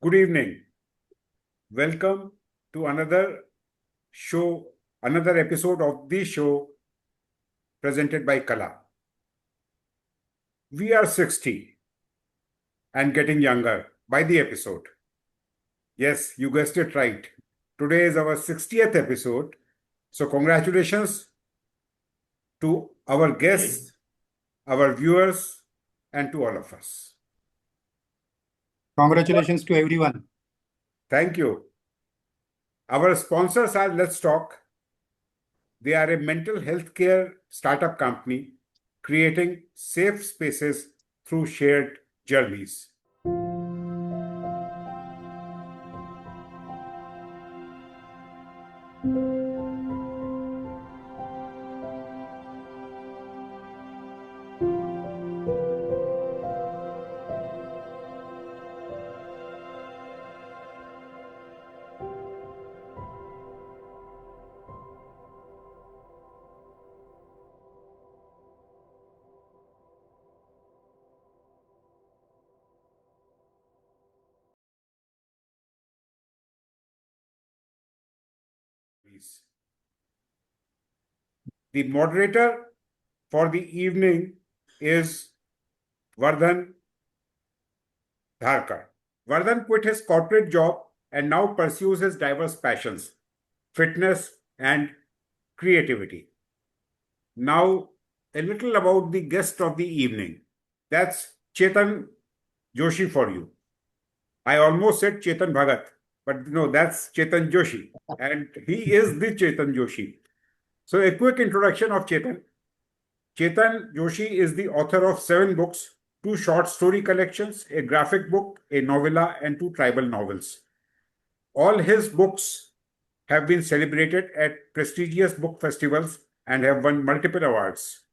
Good evening. Welcome to another episode of the show presented by Kala. We are 60 and getting younger by the episode. Yes, you guessed it right. Today is our 60th episode. So, congratulations to our guests, our viewers, and to all of us. Congratulations to everyone. Thank you. Our sponsors are Let's Talk. They are a mental health care startup company creating safe spaces through shared journeys. The moderator for the evening is Vardhan Dharkar. Vardhan quit his corporate job and now pursues his diverse passions, fitness and creativity. Now, a little about the guest of the evening. That's Chetaan Joshii for you. I almost said Chetan Bhagat, but no, that's Chetaan Joshii. And he is the Chetaan Joshii. So, a quick introduction of Chetan. Chetaan Joshii is the author of 7 books, 2 short story collections, a graphic book, a novella, and 2 tribal novels. All his books have been celebrated at prestigious book festivals and have won multiple awards.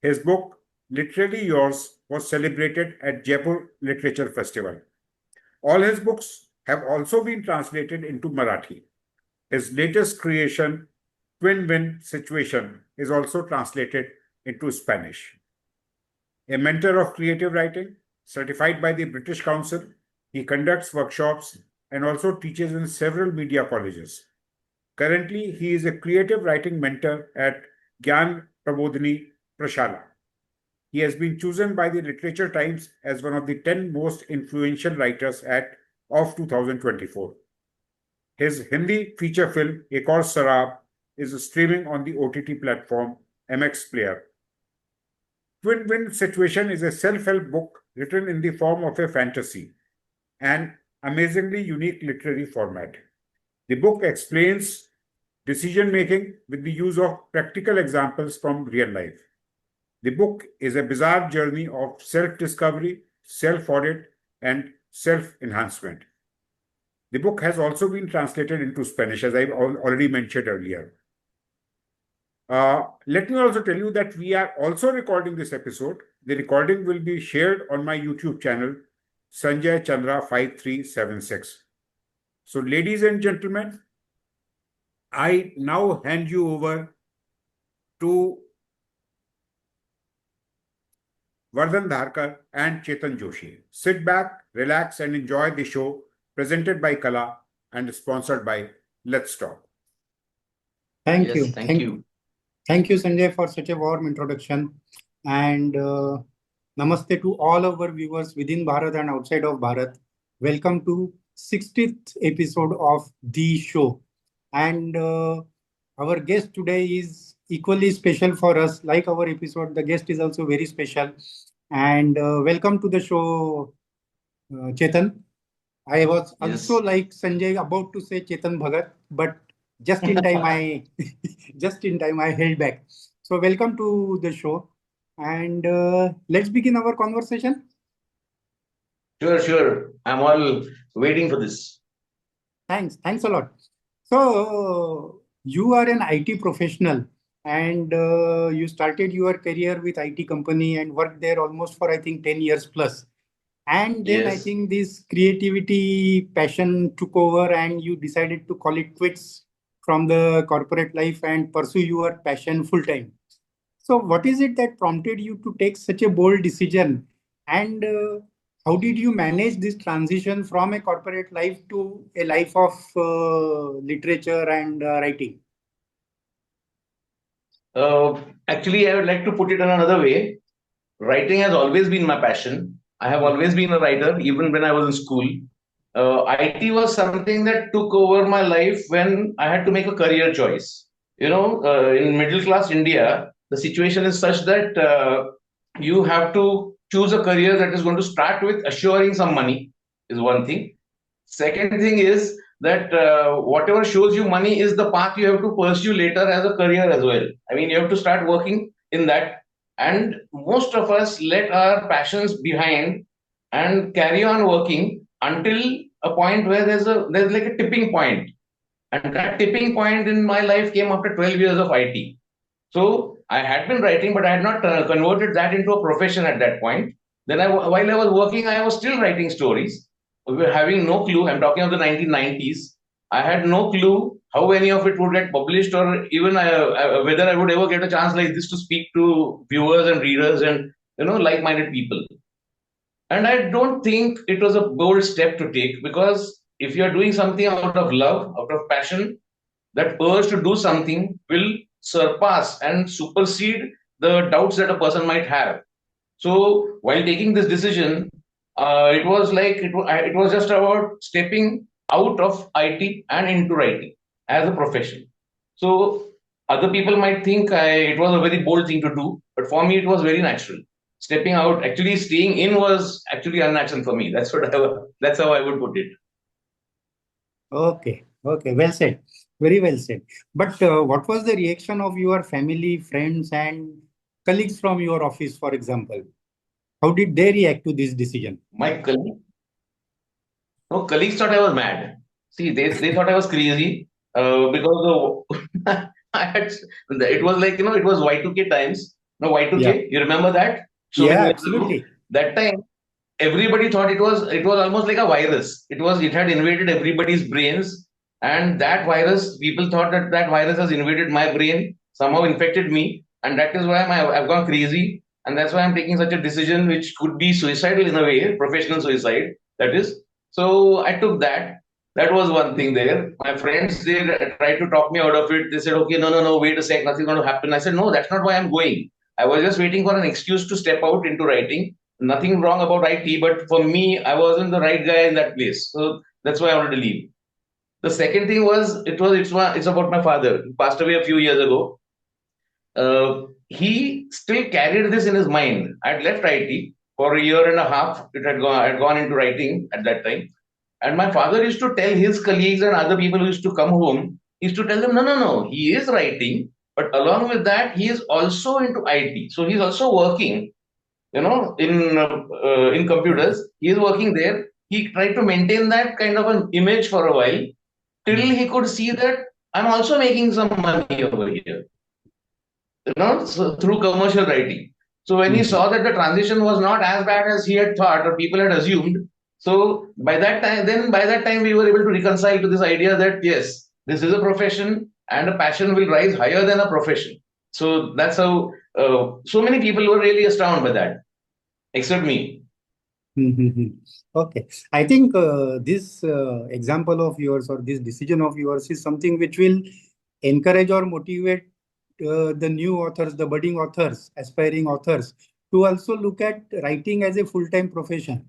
His book, Literally Yours, was celebrated at Jaipur Literature Festival. All his books have also been translated into Marathi. His latest creation, Twin-Win Situation, is also translated into Spanish. A mentor of creative writing, certified by the British Council, he conducts workshops and also teaches in several media colleges. Currently, he is a creative writing mentor at Jnana Prabodhini Prashala. He has been chosen by the Literature Times as one of the 10 most influential writers of 2024. His Hindi feature film, Aur Saraaab, is streaming on the OTT platform MX Player. Twin-Win Situation is a self-help book written in the form of a fantasy, an amazingly unique literary format. The book explains decision-making with the use of practical examples from real life. The book is a bizarre journey of self-discovery, self-audit, and self-enhancement. The book has also been translated into Spanish, as I already mentioned earlier. Let me also tell you that we are also recording this episode. The recording will be shared on my YouTube channel, Sanjay Chandra 5376. So, ladies and gentlemen, I now hand you over to Vardhan Dharkar and Chetaan Joshii. Sit back, relax, and enjoy the show presented by Kala and sponsored by Let's Talk. Thank Yes, you. thank you. Thank you, Sanjay, for such a warm introduction. And namaste to all our viewers within Bharat and outside of Bharat. Welcome to 60th episode of the show. And our guest today is equally special for us. Like our episode, the guest is also very special. And welcome to the show, Chetan. I was also Yes. like Sanjay about to say Chetan Bhagat, but just in time I held back. So welcome to the show, and let's begin our conversation. Sure. I'm all waiting for this. Thanks a lot. So you are an IT professional, and you started your career with IT company and worked there almost for I think 10 years plus. And then I Yes. think this creativity passion took over and you decided to call it quits from the corporate life and pursue your passion full time. So what is it that prompted you to take such a bold decision? And how did you manage this transition from a corporate life to a life of literature and writing? Actually, I would like to put it in another way. Writing has always been my passion. I have always been a writer, even when I was in school. IT was something that took over my life when I had to make a career choice. In middle class India, the situation is such that you have to choose a career that is going to start with assuring some money, is one thing. Second thing is that whatever shows you money is the path you have to pursue later as a career as well. I mean, you have to start working in that. And most of us let our passions behind and carry on working until a point where there's like a tipping point. And that tipping point in my life came after 12 years of IT. So I had been writing, but I had not converted that into a profession at that point. Then while I was working, I was still writing stories. We were having no clue. I'm talking of the 1990s. I had no clue how any of it would get published, or even whether I would ever get a chance like this to speak to viewers and readers and like-minded people. And I don't think it was a bold step to take, because if you're doing something out of love, out of passion, that urge to do something will surpass and supersede the doubts that a person might have. So while taking this decision, it was just about stepping out of IT and into writing as a profession. So other people might think it was a very bold thing to do, but for me it was very natural. Stepping out, actually staying in, was actually unnatural for me. That's how I would put it. Okay, okay, well said. Very well said. But what was the reaction of your family, friends, and colleagues from your office, for example? How did they react to this decision? My colleagues thought I was mad. See, they thought I was crazy because I had, it was like, it was Y2K times. No, Y2K, Yeah, you remember that? So many yeah, years ago. absolutely. That time, everybody thought it was almost like a virus. It had invaded everybody's brains, and that virus, people thought that virus has invaded my brain, somehow infected me, and that is why I've gone crazy, and that's why I'm taking such a decision, which could be suicidal in a way, professional suicide, that is. So I took that. That was one thing there. My friends, they tried to talk me out of it. They said, okay, no, wait a sec, nothing's going to happen. I said, no, that's not why I'm going. I was just waiting for an excuse to step out into writing. Nothing wrong about IT, but for me, I wasn't the right guy in that place. So that's why I wanted to leave. The second thing was, it's about my father. He passed away a few years ago. He still carried this in his mind. I'd left IT for a year and a half. I had gone into writing at that time. And my father used to tell his colleagues and other people who used to come home, he used to tell them, no, he is writing, but along with that, he is also into IT. So he's also working, in computers. He is working there. He tried to maintain that kind of an image for a while till he could see that I'm also making some money over here, so through commercial writing. So when he saw that the transition was not as bad as he had thought or people had assumed, so by that time we were able to reconcile to this idea that yes, this is a profession and a passion will rise higher than a profession. So that's how so many people were really astounded by that, except me. Okay. I think this example of yours or this decision of yours is something which will encourage or motivate the new authors, the budding authors, aspiring authors to also look at writing as a full-time profession.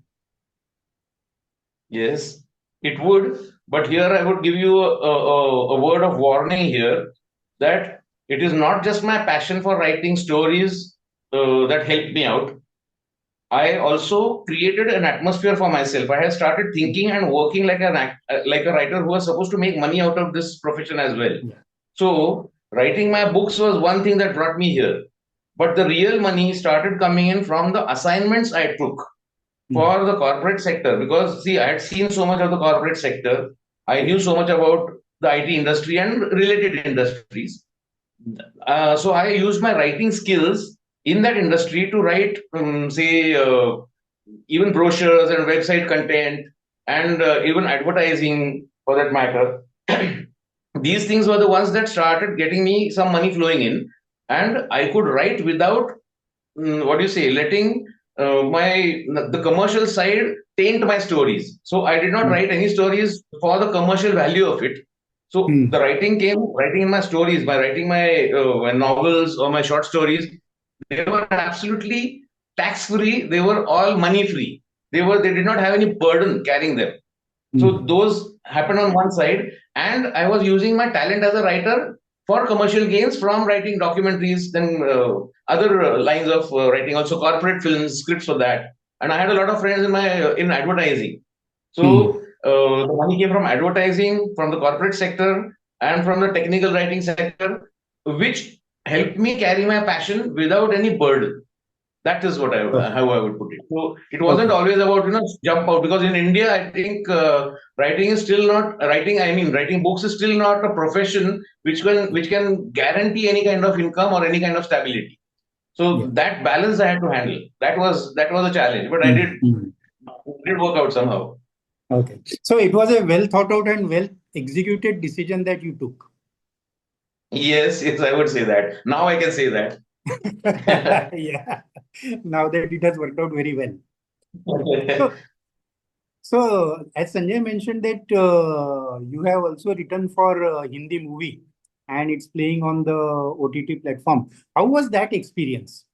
Yes, it would. But here I would give you a word of warning here, that it is not just my passion for writing stories that helped me out. I also created an atmosphere for myself. I had started thinking and working like like a writer who was supposed to make money out of this profession as well. Yeah. So writing my books was one thing that brought me here. But the real money started coming in from the assignments I took for the corporate sector. Because see, I had seen so much of the corporate sector. I knew so much about the IT industry and related industries. So I used my writing skills in that industry to write, even brochures and website content, and even advertising for that matter. These things were the ones that started getting me some money flowing in, and I could write without letting the commercial side taint my stories. So I did not write any stories for the commercial value of it. So the writing came writing in my stories, by writing my novels or my short stories. They were absolutely tax free. They were all money free. They did not have any burden carrying them. So those happened on one side, and I was using my talent as a writer for commercial gains from writing documentaries, then other lines of writing, also corporate films, scripts for that. And I had a lot of friends in advertising. So the money came from advertising, from the corporate sector, and from the technical writing sector, which helped me carry my passion without any burden. That is what how I would put it. So it wasn't always about jump out, because in India I think writing is still not writing. I mean, writing books is still not a profession which can guarantee any kind of income or any kind of stability. So that balance I had to handle. That was a challenge, but I did work out somehow. Okay. So it was a well thought out and well executed decision that you took. Yes, yes, I would say that. Now I can say that. Yeah. Now that it has worked out very well. So as Sanjay mentioned that you have also written for Hindi movie and it's playing on the OTT platform. How was that experience?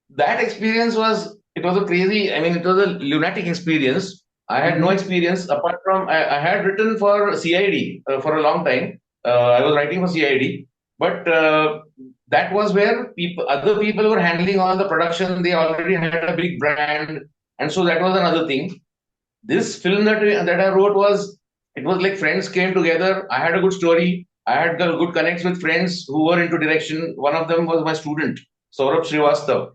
That experience was a crazy, I mean, it was a lunatic experience. I had no experience apart from I had written for CID for a long time. I was writing for CID, but that was where other people were handling all the production. They already had a big brand, and so that was another thing. This film that I wrote was like friends came together. I had a good story. I had good connects with friends who were into direction. One of them was my student, Saurabh Srivastav.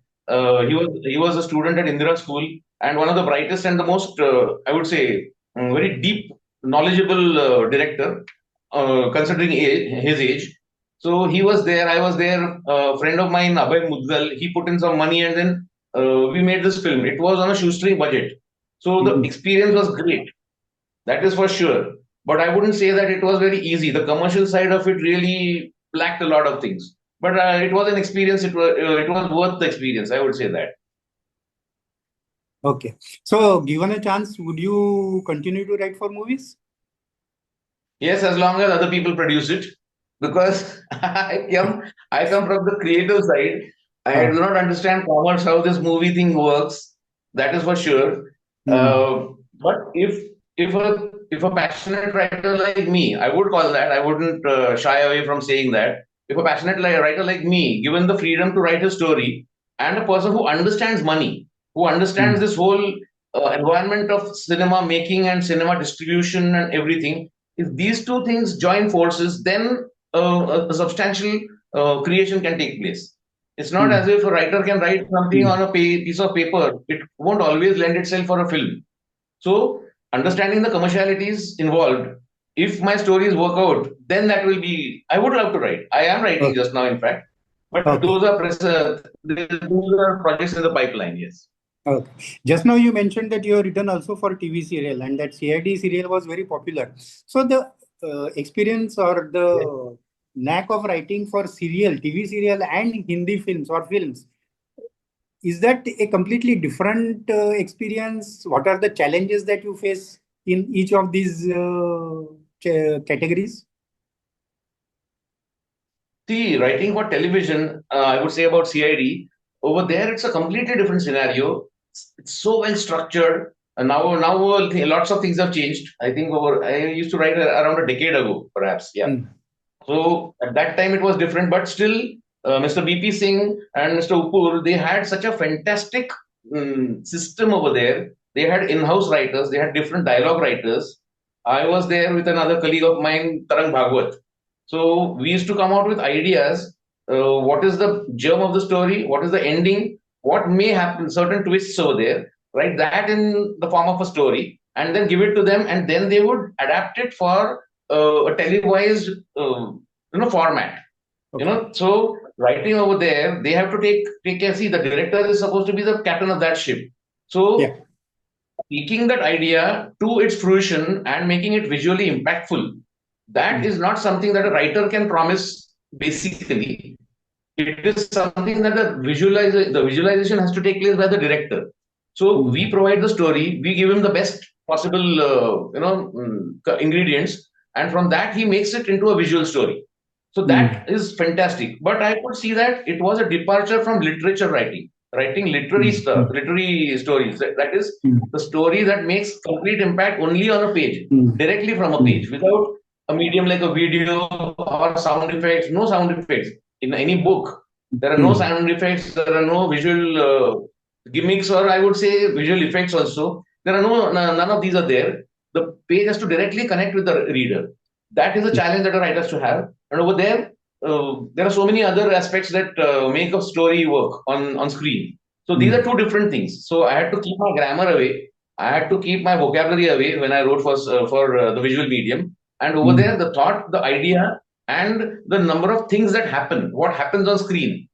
He was a student at Indira School, and one of the brightest and the most I would say very deep, knowledgeable director, considering his age. So he was there. I was there. A friend of mine, Abhay Muddal, he put in some money, and then we made this film. It was on a shoestring budget. So the experience was great. That is for sure. But I wouldn't say that it was very easy. The commercial side of it really lacked a lot of things. But it was an experience. It was worth the experience. I would say that. Okay. So given a chance, would you continue to write for movies? Yes, as long as other people produce it, because I come from the creative side. I do not understand commerce, how this movie thing works. That is for sure. But if a passionate writer like me, I would call that. I wouldn't shy away from saying that. If a passionate writer like me, given the freedom to write a story, and a person who understands money, who understands this whole environment of cinema making and cinema distribution and everything, if these two things join forces, then a substantial creation can take place. It's not as if a writer can write something on a piece of paper. It won't always lend itself for a film. So, understanding the commercialities involved, if my stories work out, then that will be. I would love to write. I am writing just now, in fact. But those are projects in the pipeline. Yes. Okay. Just now you mentioned that you have written also for TV serial, and that CID serial was very popular. So the experience or the knack of writing for serial, TV serial and Hindi films or films, is that a completely different experience? What are the challenges that you face in each of these categories? See, writing for television, I would say about CID, over there it's a completely different scenario. It's so well structured. And now lots of things have changed. I think I used to write around a decade ago, perhaps. Yeah. So at that time it was different, but still, Mr. BP Singh and Mr. Upur, they had such a fantastic system over there. They had in-house writers. They had different dialogue writers. I was there with another colleague of mine, Tarang Bhagwat. So we used to come out with ideas. What is the germ of the story? What is the ending? What may happen? Certain twists over there. Write that in the form of a story, and then give it to them, and then they would adapt it for a televised, format. So writing over there, they have to take care. See, the director is supposed to be the captain of that ship. So taking that idea to its fruition and making it visually impactful, that is not something that a writer can promise. Basically, it is something that the visualization has to take place by the director. So we provide the story, we give him the best possible ingredients, and from that he makes it into a visual story. So that is fantastic. But I could see that it was a departure from literature writing literary stuff, literary stories. That is the story that makes complete impact only on a page, directly from a page, without a medium like a video or sound effects. No sound effects in any book. There are no sound effects. There are no visual gimmicks, or I would say visual effects also. There are none of these are there. The page has to directly connect with the reader. That is a challenge that a writer has to have. And over there are so many other aspects that make a story work on screen. So these are two different things. So I had to keep my grammar away. I had to keep my vocabulary away when I wrote for the visual medium. And over there, the thought, the idea, and the number of things that happen, what happens on screen,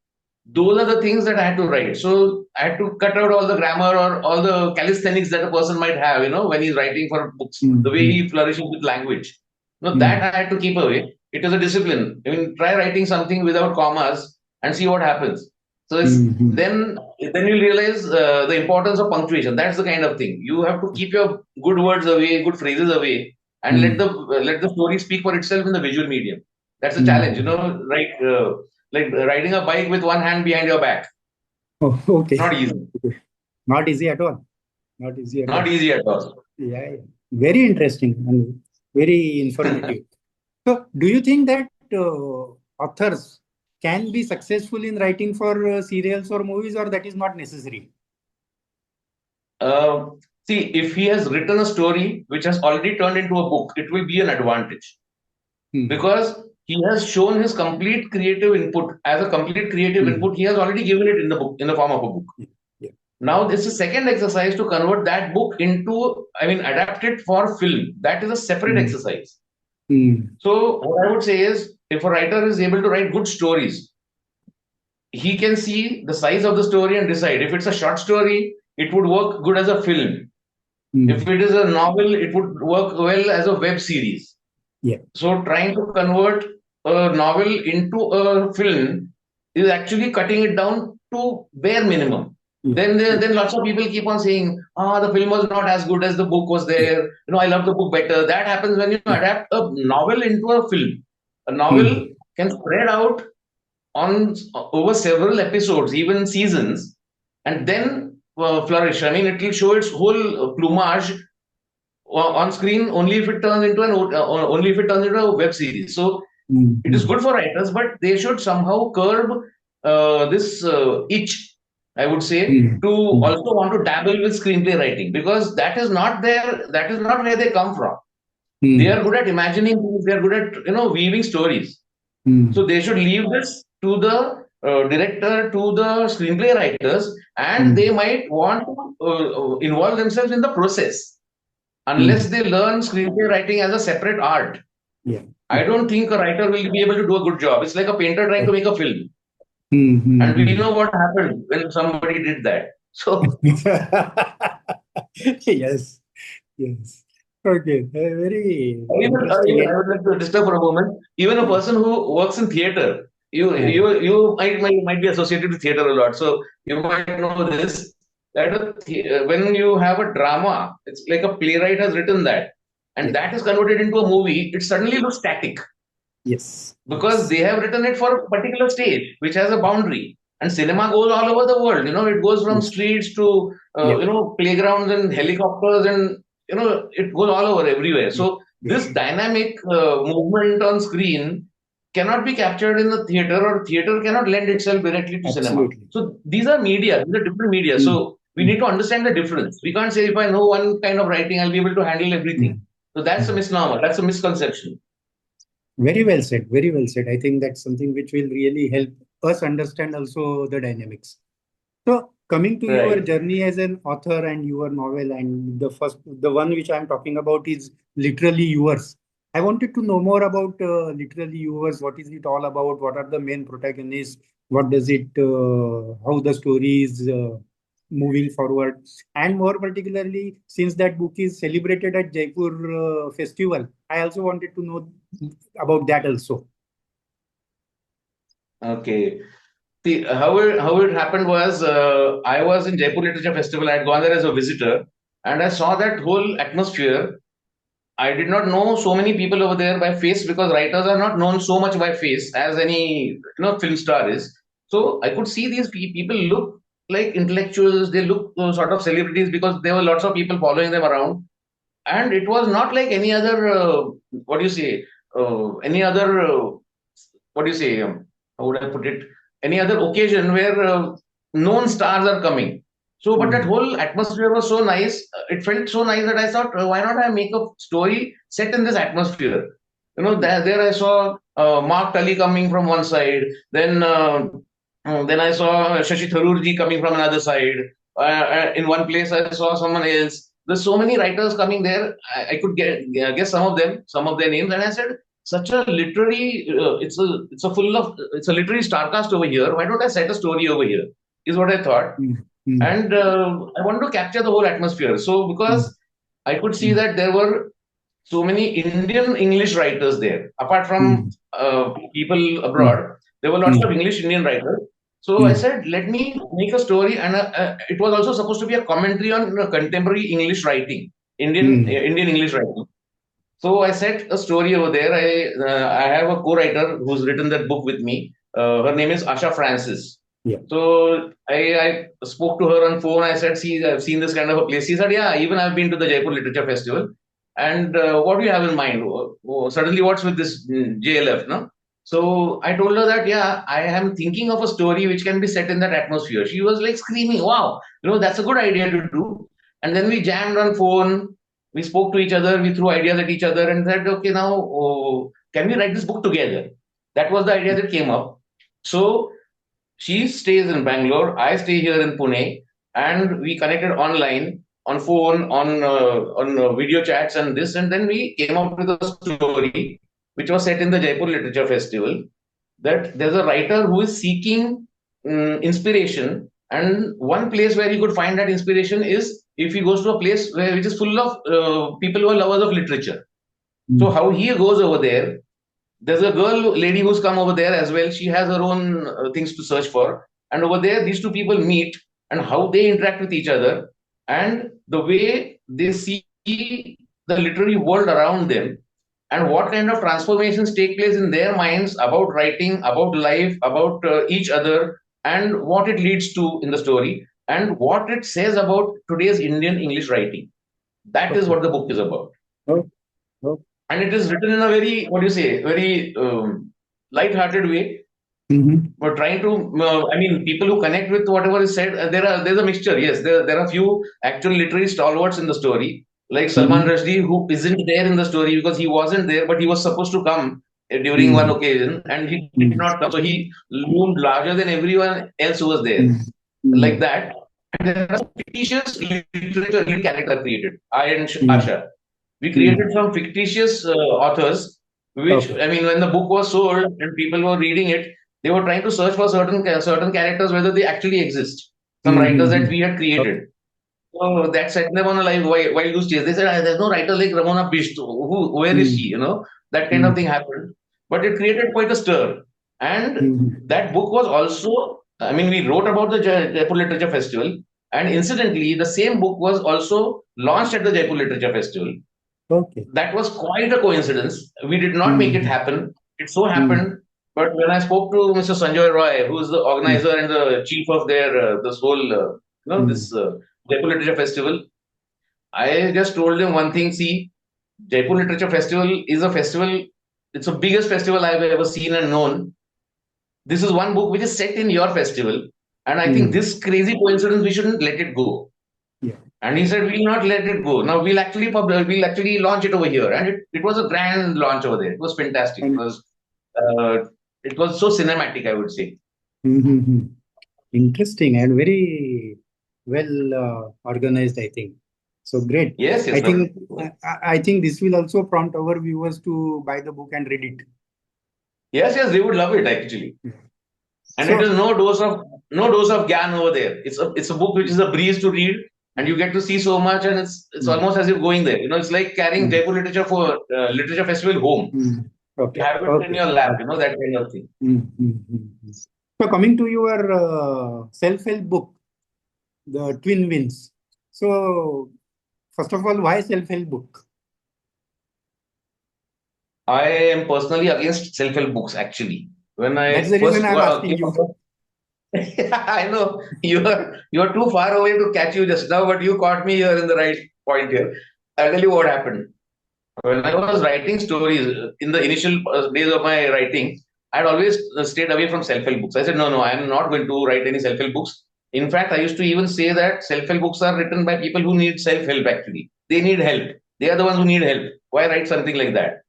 those are the things that I had to write. So I had to cut out all the grammar or all the calisthenics that a person might have, when he's writing for books, the way he flourishes with language. That I had to keep away. It is a discipline. I mean, try writing something without commas and see what happens. So then you realize the importance of punctuation. That's the kind of thing. You have to keep your good words away, good phrases away, and let the story speak for itself in the visual medium. That's a challenge, like riding a bike with one hand behind your back. Oh, okay. Not easy. Not easy at all. Not easy at all. Not easy at all. Yeah. Very interesting and very informative. So, do you think that authors can be successful in writing for serials or movies, or that is not necessary? See, if he has written a story which has already turned into a book, it will be an advantage. Because he has shown his complete creative input. As a complete creative input, he has already given it in the book, in the form of a book. Now, this is a second exercise to convert that book into, adapt it for film. That is a separate exercise. So, what I would say is, if a writer is able to write good stories, he can see the size of the story and decide. If it's a short story, it would work good as a film. If it is a novel, it would work well as a web series. So, trying to convert a novel into a film is actually cutting it down to bare minimum. Then lots of people keep on saying, the film was not as good as the book was there. I love the book better. That happens when you adapt a novel into a film. A novel can spread out over several episodes, even seasons, and then flourish. It will show its whole plumage on screen only if it turns into a web series. So it is good for writers, but they should somehow curb this itch, I would say, to also want to dabble with screenplay writing, because that is not where they come from. They are good at imagining things, they are good at weaving stories. So they should leave this to the director, to the screenplay writers, and they might want to involve themselves in the process. Unless they learn screenplay writing as a separate art, I don't think a writer will be able to do a good job. It's like a painter trying to make a film. And we know what happened when somebody did that. So yes. Okay, very interesting. I would like to disturb for a moment. Even a person who works in theater, you might be associated with theater a lot, so you might know this. That when you have a drama, it's like a playwright has written that, and that is converted into a movie. It suddenly looks static. Yes. Because they have written it for a particular stage, which has a boundary. And cinema goes all over the world. It goes from streets to playgrounds and helicopters, and it goes all over everywhere. So this dynamic movement on screen cannot be captured in the theater, or theater cannot lend itself directly to cinema. So these are different media. So we need to understand the difference. We can't say if I know one kind of writing, I'll be able to handle everything. So that's a misnomer. That's a misconception. Very well said. Very well said. I think that's something which will really help us understand also the dynamics. So coming to your journey as an author and your novel, and the one which I'm talking about is Literally Yours. I wanted to know more about Literally Yours. What is it all about? What are the main protagonists? What does it, how the story is moving forward? And more particularly, since that book is celebrated at Jaipur Festival, I also wanted to know about that also. Okay. how it happened was, I was in Jaipur Literature Festival. I had gone there as a visitor, and I saw that whole atmosphere. I did not know so many people over there by face, because writers are not known so much by face as any film star is. So I could see these people look like intellectuals. They look sort of celebrities, because there were lots of people following them around, and it was not like any other what do you say any other what do you say how would I put it, any other occasion where known stars are coming. So but that whole atmosphere was so nice, it felt so nice, that I thought, why not I make a story set in this atmosphere. There I saw Mark Tully coming from one side, then I saw Shashi Tharoorji coming from another side. In one place I saw someone else. There's so many writers coming there. I could guess some of them, some of their names, and I said, such a literary, it's a literary starcast over here. Why don't I set a story over here? Is what I thought, and I wanted to capture the whole atmosphere. So because I could see that there were so many Indian English writers there, apart from people abroad, there were lots of English Indian writers. So I said, let me make a story, and it was also supposed to be a commentary on contemporary English writing, Indian English writing. So I set a story over there. I have a co-writer who's written that book with me. Her name is Asha Francis. Yeah. So I spoke to her on phone. I said, see, I've seen this kind of a place. She said, yeah, even I've been to the Jaipur Literature Festival. And what do you have in mind? Suddenly, what's with this JLF? No? So I told her that, yeah, I am thinking of a story which can be set in that atmosphere. She was like screaming, wow, that's a good idea to do. And then we jammed on phone. We spoke to each other. We threw ideas at each other and said, okay, now can we write this book together? That was the idea that came up. So she stays in Bangalore. I stay here in Pune. And we connected online, on phone, on video chats and this. And then we came up with a story which was set in the Jaipur Literature Festival, that there's a writer who is seeking inspiration, and one place where he could find that inspiration is if he goes to a place which is full of people who are lovers of literature. So how he goes over there, there's a lady who's come over there as well. She has her own things to search for, and over there these two people meet, and how they interact with each other, and the way they see the literary world around them, and what kind of transformations take place in their minds about writing, about life, about each other, and what it leads to in the story, and what it says about today's Indian English writing. That is what the book is about. And it is written in a very, very light-hearted way. But trying to, people who connect with whatever is said, there's a mixture. Yes, there are few actual literary stalwarts in the story, like Salman Rushdie, who isn't there in the story because he wasn't there, but he was supposed to come during one occasion, and he did not come. So he loomed larger than everyone else who was there, like that. And there are fictitious literary characters created. I and Asha, we created some fictitious authors, which when the book was sold and people were reading it, they were trying to search for certain characters, whether they actually exist. Some writers that we had created. So that set them on a live wild goose chase. They said, there's no writer like Ramona Bisht. Where is she? That kind of thing happened. But it created quite a stir. And that book was also, we wrote about the Jaipur Literature Festival. And incidentally, the same book was also launched at the Jaipur Literature Festival. That was quite a coincidence. We did not make it happen. It so happened. But when I spoke to Mr. Sanjay Roy, who is the organizer and the chief of their this whole this Jaipur Literature Festival, I just told him one thing. See, Jaipur Literature Festival is a festival. It's the biggest festival I've ever seen and known. This is one book which is set in your festival, and I think this crazy coincidence, we shouldn't let it go. And he said, we'll not let it go. Now we'll actually launch it over here, and it was a grand launch over there. It was fantastic. It was so cinematic, I would say. Interesting and very well organized, I think. So great. Yes. I think this will also prompt our viewers to buy the book and read it. Yes, they would love it actually. And it is no dose of gyan over there. It's a book which is a breeze to read, and you get to see so much, and it's almost as if going there. It's like carrying Jaipur Literature Festival home. You have it in your lap, that kind of thing. So coming to your self-help book, the Twin Wins. So first of all, why self-help book? I am personally against self-help books, actually. When That's I the reason first I'm asking came you. across, I know you are too far away to catch you just now, but you caught me here in the right point here. I'll tell you what happened. When I was writing stories in the initial days of my writing, I'd always stayed away from self-help books. I said, no, I am not going to write any self-help books. In fact, I used to even say that self-help books are written by people who need self-help, actually. They need help. They are the ones who need help. Why write something like that?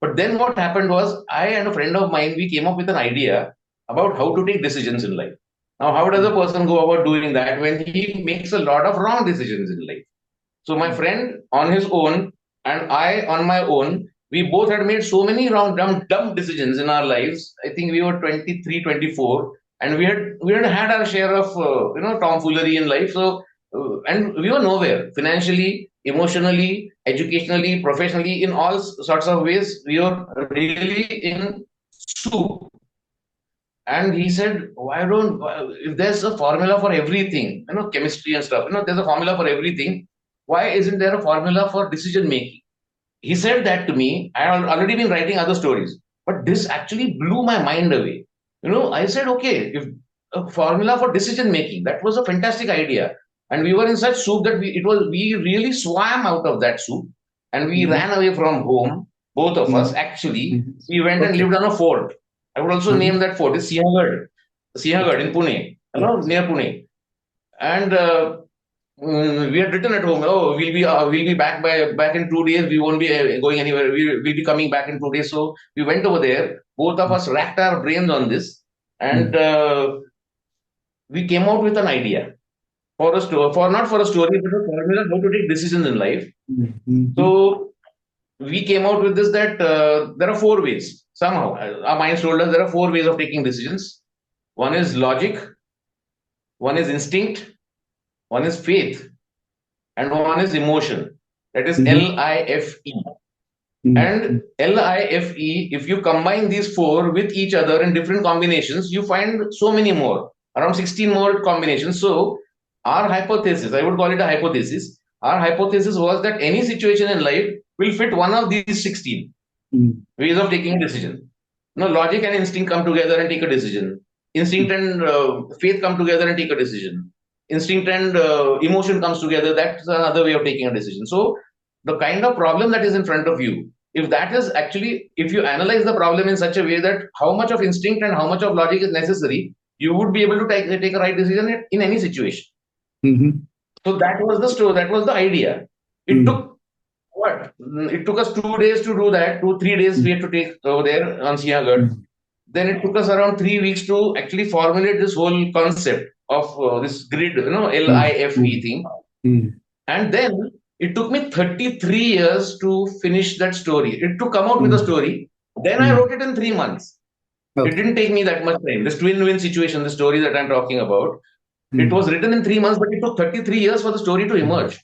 But then what happened was, I and a friend of mine, we came up with an idea about how to take decisions in life. Now, how does a person go about doing that when he makes a lot of wrong decisions in life? So my friend on his own and I on my own, we both had made so many wrong, dumb decisions in our lives. I think we were 23, 24, and we had our share of tomfoolery in life. So and we were nowhere financially, emotionally, educationally, professionally, in all sorts of ways. We were really in soup. And he said, why don't, if there's a formula for everything, chemistry and stuff, there's a formula for everything. Why isn't there a formula for decision making? He said that to me. I had already been writing other stories, but this actually blew my mind away. I said, okay, if a formula for decision making, that was a fantastic idea. And we were in such soup that we really swam out of that soup and we ran away from home, both of us. Actually, we went and Okay. lived on a fort. I would also name that fort. It's Siंhagad in Pune, near Pune. And we had written at home, oh, we'll be back in 2 days. We won't be going anywhere. We'll be coming back in 2 days. So we went over there. Both of us racked our brains on this, and we came out with an idea for a story, for not for a story, but a formula how to take decisions in life. So we came out with this that there are four ways. Somehow, our minds told us there are four ways of taking decisions. One is logic, one is instinct, one is faith, and one is emotion. That is LIFE. And LIFE, if you combine these four with each other in different combinations, you find so many more, around 16 more combinations. So, our hypothesis, I would call it a hypothesis, our hypothesis was that any situation in life will fit one of these 16 ways of taking a decision. Logic and instinct come together and take a decision. Instinct and faith come together and take a decision. Instinct and emotion comes together. That's another way of taking a decision. So, the kind of problem that is in front of you, if you analyze the problem in such a way that how much of instinct and how much of logic is necessary, you would be able to take a right decision in any situation. So that was the story. That was the idea. It took what? It took us 2 days to do that. 3 days we had to take over there on Siagat. Then it took us around 3 weeks to actually formulate this whole concept of this grid, LIFE thing. And then it took me 33 years to finish that story. To come out with a story. Then I wrote it in 3 months. It didn't take me that much time. This twin win situation, the story that I'm talking about, it was written in 3 months, but it took 33 years for the story to emerge.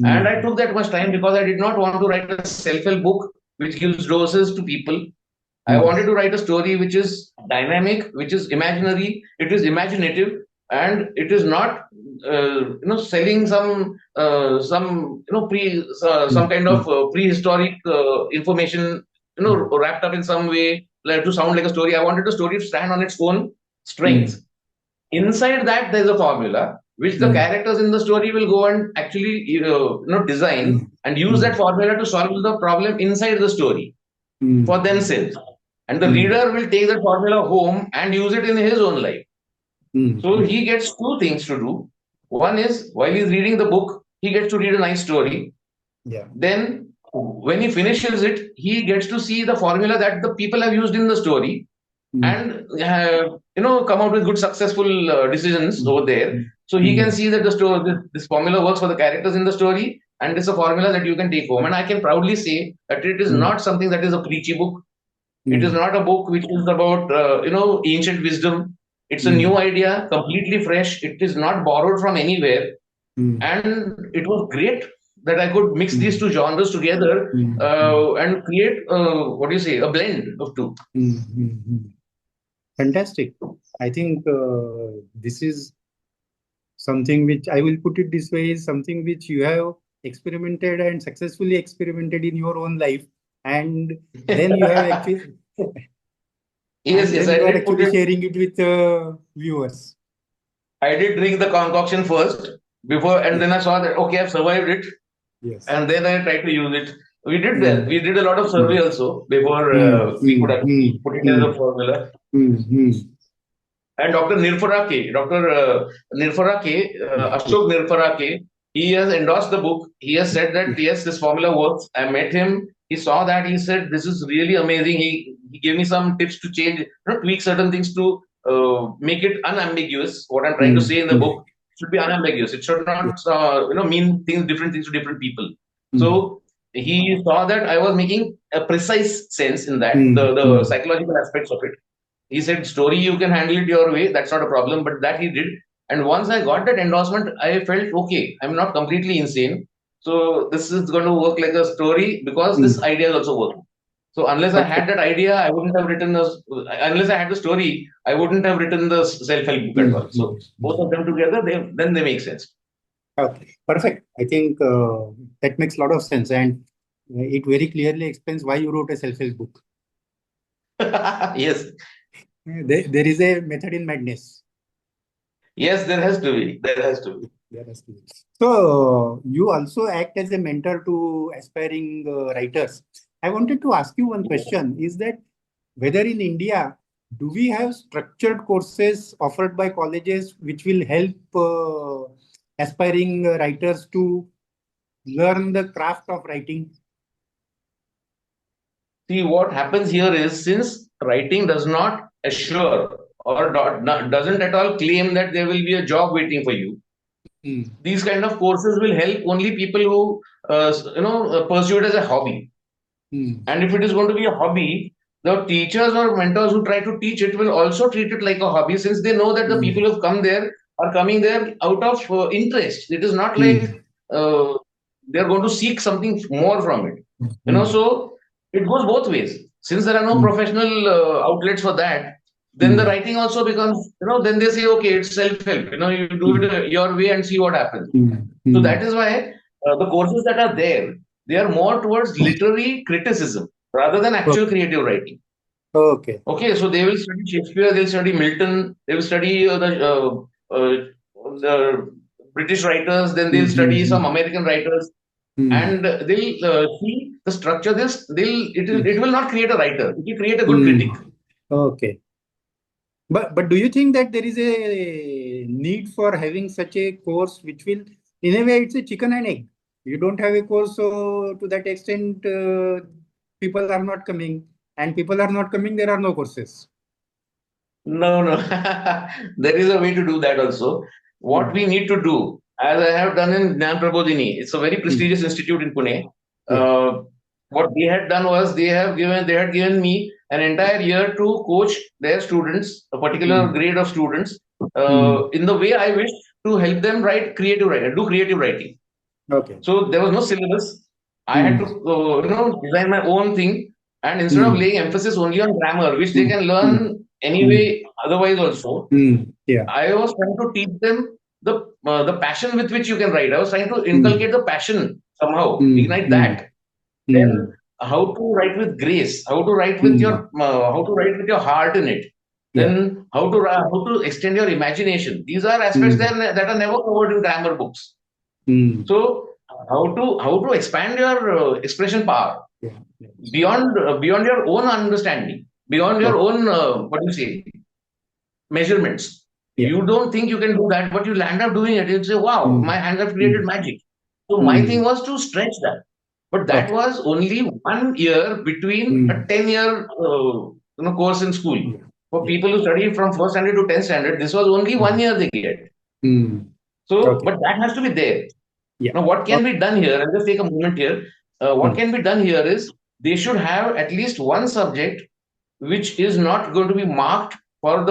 And I took that much time because I did not want to write a self-help book which gives doses to people. I wanted to write a story which is dynamic, which is imaginary, it is imaginative, and it is not, selling some kind of prehistoric information, wrapped up in some way to sound like a story. I wanted the story to stand on its own strength. Inside that, there's a formula which the characters in the story will go and actually, design and use that formula to solve the problem inside the story for themselves. And the reader will take that formula home and use it in his own life. So he gets two things to do. One is while he's reading the book, he gets to read a nice story. Then when he finishes it, he gets to see the formula that the people have used in the story and come out with good successful decisions over there. So he can see that this formula works for the characters in the story, and it's a formula that you can take home. And I can proudly say that it is not something that is a preachy book. It is not a book which is about ancient wisdom. It's a new idea, completely fresh. It is not borrowed from anywhere, and it was great that I could mix these two genres together and create a blend of two. Fantastic. I think this is something which I will put it this way is something which you have experimented and successfully experimented in your own life, and then you have actually Yes, and yes, then I you are did put actually it. sharing it with viewers. I did drink the concoction first before, and then I saw that okay, I've survived it, Yes. and then I tried to use it. We did well. Mm, We did a lot of survey mm, also before mm, we could mm, actually put it as a mm, formula. mm, mm, And Dr. Nirfarake, mm. Ashok Nirfarake, he has endorsed the book. He has said that Yes. yes, this formula works. I met him. He saw that. He said this is really amazing. He gave me some tips to change, tweak certain things to make it unambiguous. What I'm trying to Mm, say in the mm, book should be unambiguous. It should yes. not mean different things to different people. Mm, So he saw that I was making a precise sense in that mm, the mm. psychological aspects of it. He said, story, you can handle it your way. That's not a problem. But that he did. And once I got that endorsement, I felt, okay, I'm not completely insane. So this is going to work like a story because this Mm. idea is also working. So unless I had Perfect. that idea, I wouldn't have written unless I had the story, I wouldn't have written the self-help book at Mm, all. mm, So both mm. of them together, then they make sense. Okay, perfect. I think that makes a lot of sense, and it very clearly explains why you wrote a self-help book. Yes. There is a method in madness. Yes, there has to be. There has to be. There has to be. So you also act as a mentor to aspiring writers. I wanted to ask you one question: is that whether in India do we have structured courses offered by colleges which will help aspiring writers to learn the craft of writing? See, what happens here is since writing does not assure or doesn't at all claim that there will be a job waiting for you, Mm, these kind of courses will help only people who pursue it as a hobby. mm, And if it is going to be a hobby, the teachers or mentors who try to teach it will also treat it like a hobby since they know that the people mm, who have come there are coming there out of interest. It is not like mm, uh, they're going to seek something more from it. mm, So it goes both ways. Since there are no mm, professional outlets for that, then the mm, writing also becomes, then they say, okay, it's self-help. You do it mm, your way and see what happens. mm, So that mm. is why the courses that are there, they are more towards literary criticism rather than actual Okay. creative writing. Okay. Okay, so they will study Shakespeare, they'll study Milton, they will study the British writers, then they'll Mm, study some mm, American writers, mm, and they'll see the structure. mm, It will not create a writer. It will create a good mm. critic. Okay. But do you think that there is a need for having such a course which will, in a way, it's a chicken and egg. You don't have a course, so to that extent, people are not coming, and people are not coming. There are no courses. No, no. There is a way to do that also. What Mm, we need to do, as I have done in Jnana Prabodhini, it's a very mm, prestigious institute in Pune. yeah. What they had done was they had given me an entire year to coach their students, a particular Mm, grade of students, mm, in the way I wish to help them do creative writing. okay. So there was no syllabus. I had to, Mm, design my own thing, and instead of mm, laying emphasis only on grammar, which they mm, can mm, learn mm, anyway, otherwise also, yeah. I was trying to teach them the passion with which you can write. I was trying to Mm, inculcate the passion somehow, mm, ignite mm, that. mm, Then how to write with grace, mm, how to write with your heart in it. yeah. Then how to extend your imagination. These are aspects Mm, that are never covered in grammar books. mm, So how to expand your expression power yeah. Yeah. beyond your own understanding, beyond your Okay. own what do you say measurements. Yeah. You don't think you can do that, but you'll end up doing it. You'll say, "Wow, my Mm, hands have created mm, magic." So my thing mm, was to stretch that, but that okay. was only 1 year between a Mm, 10-year course in school. yeah. For Yeah. people who study from first standard to 10th standard, this was only one Mm, year they get. mm, So, okay. but that has to be there. Yeah. Now, what can Okay. be done here? I'll just take a moment here. What Mm, can be done here is they should have at least one subject which is not going to be marked for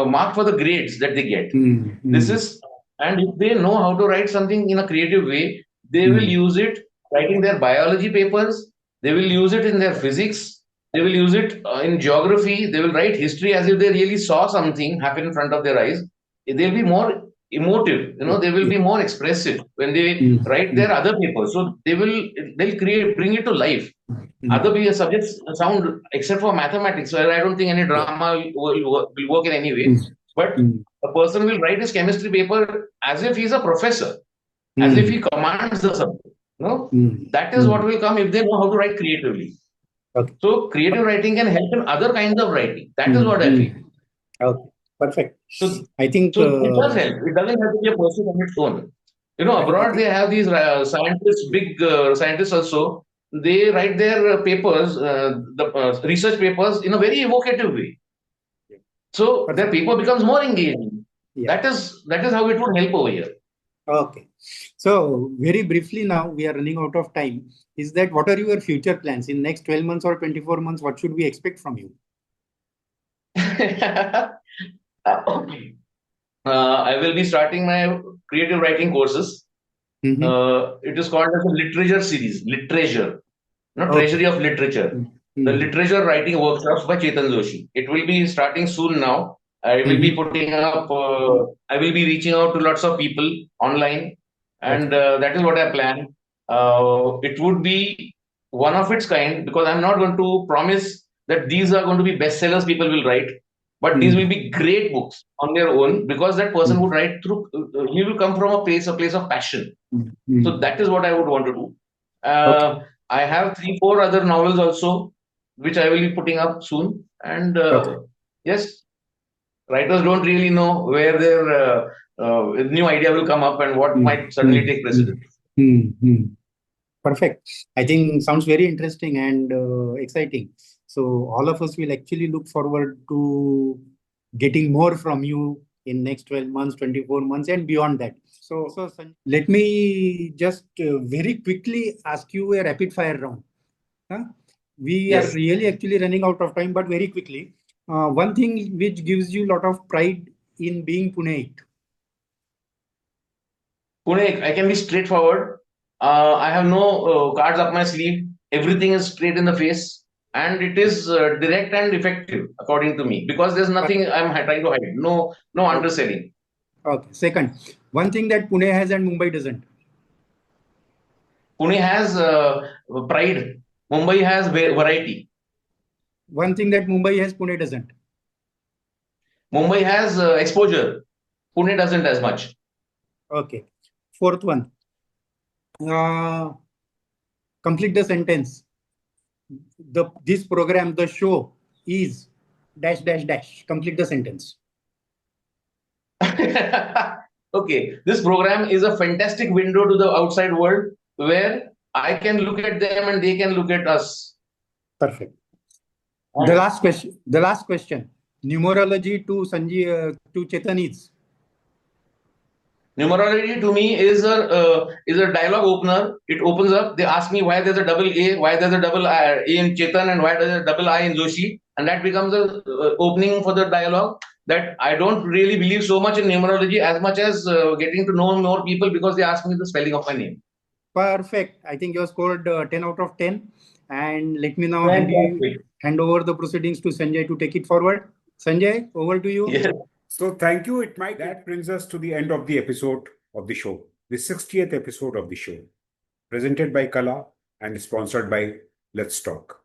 marked for the grades that they get. mm, This mm, is, and if they know how to write something in a creative way, they will mm, use it writing their biology papers. They will use it in their physics. They will use it in geography. They will write history as if they really saw something happen in front of their eyes. They'll be more emotive. They will be more expressive when they write their other papers. So they'll bring it to life. Other subjects sound, except for mathematics, where I don't think any drama will work in any way. But a person will write his chemistry paper as if he's a professor, as if he commands the subject. That is what will come if they know how to write creatively. Okay. So creative writing can help in other kinds of writing. That is what I feel. Okay, perfect. So I think it does help. It doesn't have to be a pursuit on its own. Abroad they have these scientists, big scientists also. They write their papers, the research papers, in a very evocative way. So their paper becomes more engaging. Yeah. That is how it would help over here. Okay. So very briefly now, we are running out of time. Is that what are your future plans in next 12 months or 24 months? What should we expect from you? I will be starting my creative writing courses. It is called as a literature series, literature, not treasury of literature. The literature writing workshops by Chetaan Joshii. It will be starting soon now. I will be putting up, I will be reaching out to lots of people online, and that is what I plan. It would be one of its kind, because I'm not going to promise that these are going to be bestsellers people will write, but these will be great books on their own, because that person would write through, he will come from a place of passion. So that is what I would want to do. I have 3-4 other novels also, which I will be putting up soon. And yes, writers don't really know where their new idea will come up and what might suddenly take precedence. Perfect. I think sounds very interesting and exciting. So all of us will actually look forward to getting more from you in next 12 months, 24 months and beyond that. So let me just very quickly ask you a rapid fire round. We are really actually running out of time, but very quickly. One thing which gives you a lot of pride in being Puneite. Pune, I can be straightforward. I have no cards up my sleeve. Everything is straight in the face, and it is direct and effective, according to me, because there's nothing I'm trying to hide. No underselling. Okay. Second, one thing that Pune has and Mumbai doesn't. Pune has pride. Mumbai has variety. One thing that Mumbai has, Pune doesn't. Mumbai has exposure. Pune doesn't as much. Okay. Fourth one. Complete the sentence. This program, the show is dash dash dash. Complete the sentence. Okay. This program is a fantastic window to the outside world, where I can look at them and they can look at us. Perfect. The last question. Numerology to Sanjay to Chetan is. Numerology to me is a dialogue opener. It opens up. They ask me why there's a double A, why there's a double A in Chetan, and why there's a double I in Joshi, and that becomes a opening for the dialogue. That I don't really believe so much in numerology as much as getting to know more people, because they ask me the spelling of my name. Perfect. I think you scored 10 out of 10. And let me now hand over the proceedings to Sanjay to take it forward. Sanjay, over to you. Yes. So thank you. That brings us to the end of the episode of the show, the 60th episode of the show, presented by Kala and sponsored by Let's Talk.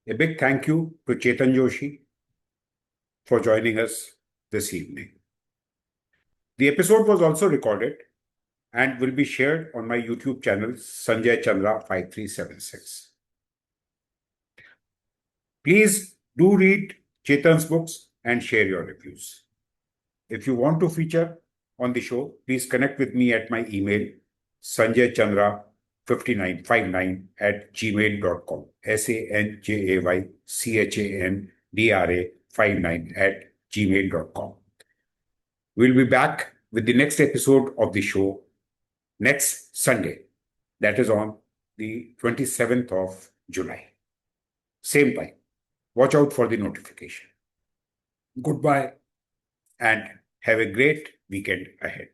A big thank you to Chetan Joshii for joining us this evening. The episode was also recorded and will be shared on my YouTube channel, Sanjay Chandra 5376. Please do read Chetan's books and share your reviews. If you want to feature on the show, please connect with me at my email, sanjaychandra59@gmail.com. SanjayChandra59@gmail.com. We'll be back with the next episode of the show next Sunday. That is on the 27th of July. Same time. Watch out for the notification. Goodbye and have a great weekend ahead.